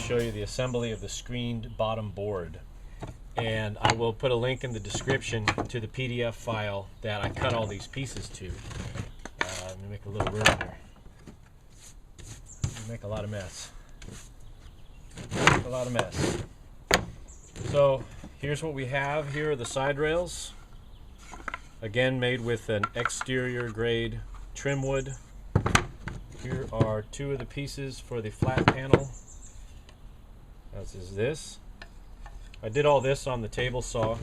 show you the assembly of the screened bottom board. And I will put a link in the description to the PDF file that I cut all these pieces to. Let me make a little room here. Make a lot of mess. So here's what we have. Here are the side rails. Again, made with an exterior grade trim wood. Here are two of the pieces for the flat panel. As is this. I did all this on the table saw,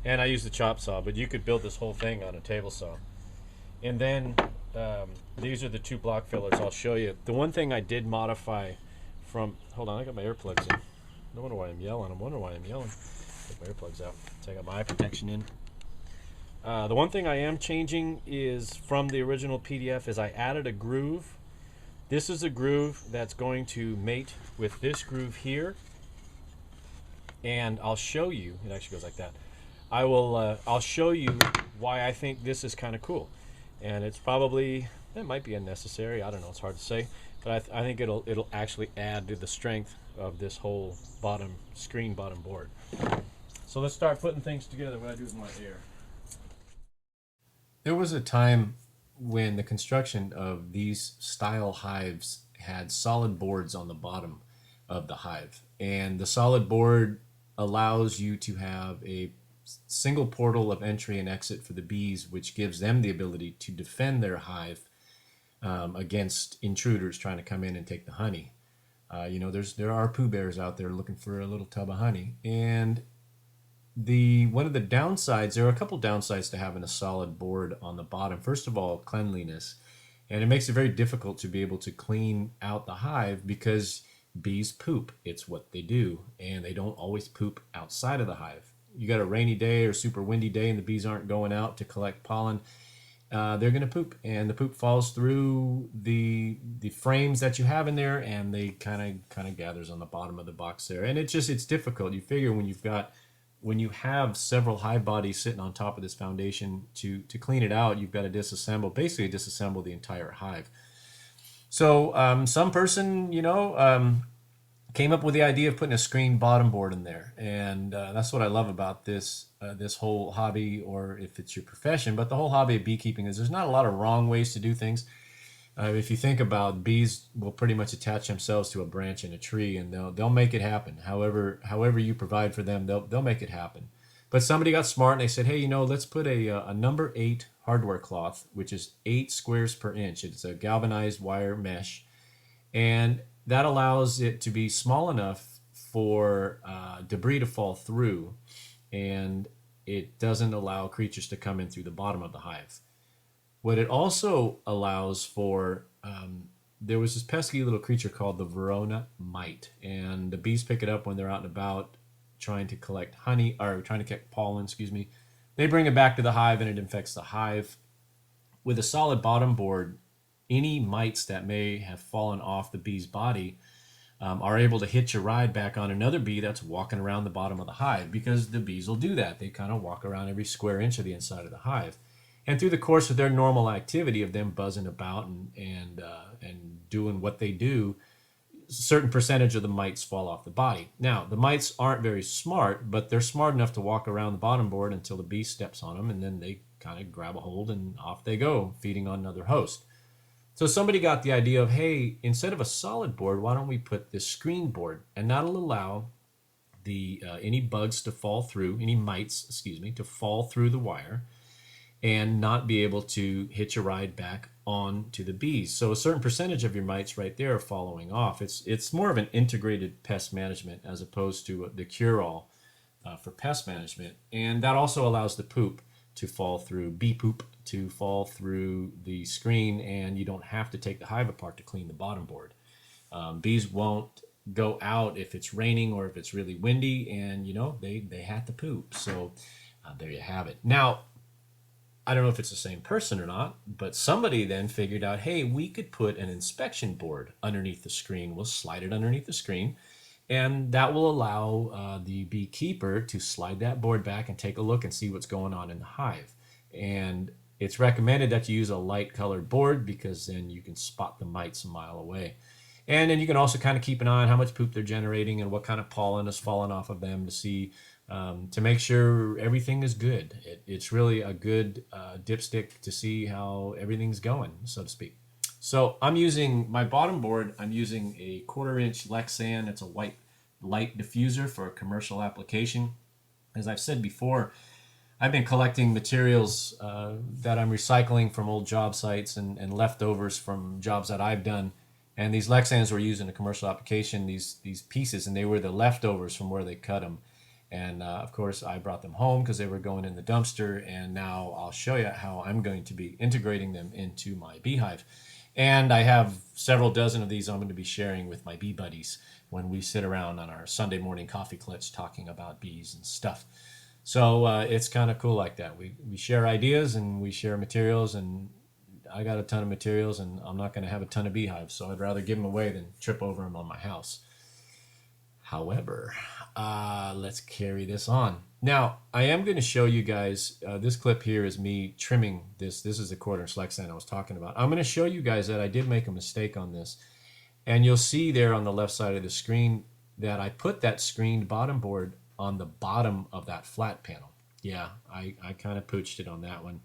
and I used the chop saw, but you could build this whole thing on a table saw. And then these are the two block fillers. I'll show you. The one thing I did modify from, hold on, I got my earplugs in. No wonder why I'm yelling. Take my earplugs out. So I got my eye protection in. The one thing I am changing is from the original PDF is I added a groove. This is a groove that's going to mate with this groove here. And I'll show you, it actually goes like that. I'll show you why I think this is kind of cool. And it's probably, it might be unnecessary, I don't know, it's hard to say. But I think it'll actually add to the strength of this whole bottom board. So let's start putting things together. What I do with my hair. There was a time when the construction of these style hives had solid boards on the bottom of the hive. And the solid board allows you to have a single portal of entry and exit for the bees, which gives them the ability to defend their hive against intruders trying to come in and take the honey. You know, there are Pooh Bears out there looking for a little tub of honey. And one of the downsides, there are a couple downsides to having a solid board on the bottom. First of all, cleanliness. And it makes it very difficult to be able to clean out the hive because bees poop. It's what they do, and they don't always poop outside of the hive. You got a rainy day or super windy day and the bees aren't going out to collect pollen, they're going to poop, and the poop falls through the frames that you have in there, and they kind of gathers on the bottom of the box there, and it's difficult. You figure when you have several hive bodies sitting on top of this foundation, to clean it out, you've got to basically disassemble the entire hive. So some person, came up with the idea of putting a screen bottom board in there, and that's what I love about this whole hobby, or if it's your profession, but the whole hobby of beekeeping is there's not a lot of wrong ways to do things. If you think about, bees will pretty much attach themselves to a branch in a tree, and they'll make it happen. However you provide for them, they'll make it happen. But somebody got smart and they said, hey, let's put a number 8 hardware cloth, which is 8 squares per inch. It's a galvanized wire mesh, and that allows it to be small enough for debris to fall through, and it doesn't allow creatures to come in through the bottom of the hive. What it also allows for, there was this pesky little creature called the Verona mite, and the bees pick it up when they're out and about trying to collect honey, or trying to collect pollen, excuse me. They bring it back to the hive and it infects the hive. With a solid bottom board, any mites that may have fallen off the bee's body are able to hitch a ride back on another bee that's walking around the bottom of the hive, because the bees will do that. They kind of walk around every square inch of the inside of the hive. And through the course of their normal activity of them buzzing about and doing what they do, a certain percentage of the mites fall off the body. Now, the mites aren't very smart, but they're smart enough to walk around the bottom board until the bee steps on them, and then they kind of grab a hold and off they go, feeding on another host. So somebody got the idea of, hey, instead of a solid board, why don't we put this screen board? And that'll allow any bugs to fall through, any mites, to fall through the wire and not be able to hitch a ride back on to the bees. So a certain percentage of your mites right there are following off. It's more of an integrated pest management as opposed to the cure-all for pest management. And that also allows the poop to fall through, bee poop to fall through the screen, and you don't have to take the hive apart to clean the bottom board. Bees won't go out if it's raining or if it's really windy, and they have to poop. So there you have it. Now, I don't know if it's the same person or not, but somebody then figured out, hey, we could put an inspection board underneath the screen. We'll slide it underneath the screen, and that will allow the beekeeper to slide that board back and take a look and see what's going on in the hive. And it's recommended that you use a light colored board, because then you can spot the mites a mile away. And then you can also kind of keep an eye on how much poop they're generating and what kind of pollen is falling off of them to see, to make sure everything is good. It's really a good dipstick to see how everything's going, so to speak. So I'm using my bottom board. I'm using a 1/4 inch Lexan. It's a white light diffuser for a commercial application. As I've said before, I've been collecting materials that I'm recycling from old job sites and leftovers from jobs that I've done. And these Lexans were used in a commercial application, these pieces, and they were the leftovers from where they cut them. And of course, I brought them home because they were going in the dumpster. And now I'll show you how I'm going to be integrating them into my beehive. And I have several dozen of these I'm going to be sharing with my bee buddies when we sit around on our Sunday morning coffee clutch talking about bees and stuff. So it's kind of cool like that. We share ideas and we share materials, and I got a ton of materials, and I'm not going to have a ton of beehives, so I'd rather give them away than trip over them on my house. However, let's carry this on. Now, I am going to show you guys, this clip here is me trimming this. This is the 1/4 inch Lexan I was talking about. I'm going to show you guys that I did make a mistake on this. And you'll see there on the left side of the screen that I put that screened bottom board on the bottom of that flat panel. Yeah, I kind of pooched it on that one.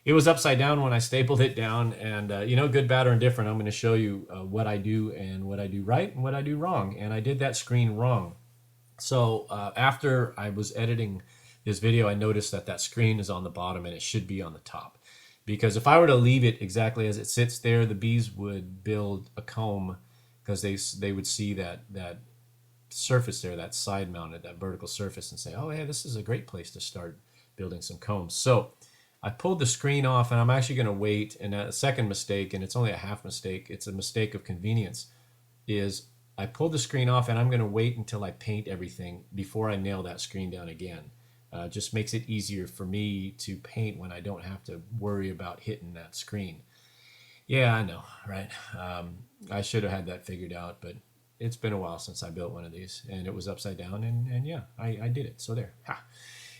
It was upside down when I stapled it down, and good, bad, or indifferent, I'm going to show you what I do and what I do right and what I do wrong. And I did that screen wrong. So after I was editing this video, I noticed that that screen is on the bottom and it should be on the top. Because if I were to leave it exactly as it sits there, the bees would build a comb because they would see that surface there, that side mounted, that vertical surface, and say, oh yeah, this is a great place to start building some combs. So I pulled the screen off, and I'm actually going to wait. And a second mistake, and it's only a half mistake, it's a mistake of convenience, is I pulled the screen off, and I'm going to wait until I paint everything before I nail that screen down again. Just makes it easier for me to paint when I don't have to worry about hitting that screen. Yeah, I know, right? I should have had that figured out, but it's been a while since I built one of these, and it was upside down, and yeah, I did it. So there. Ha.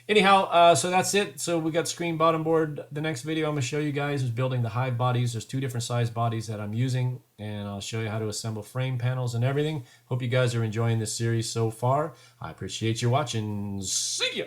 Anyhow, so that's it. So we got screen bottom board. The next video I'm going to show you guys is building the hive bodies. There's 2 different size bodies that I'm using, and I'll show you how to assemble frame panels and everything. Hope you guys are enjoying this series so far. I appreciate you watching. See ya!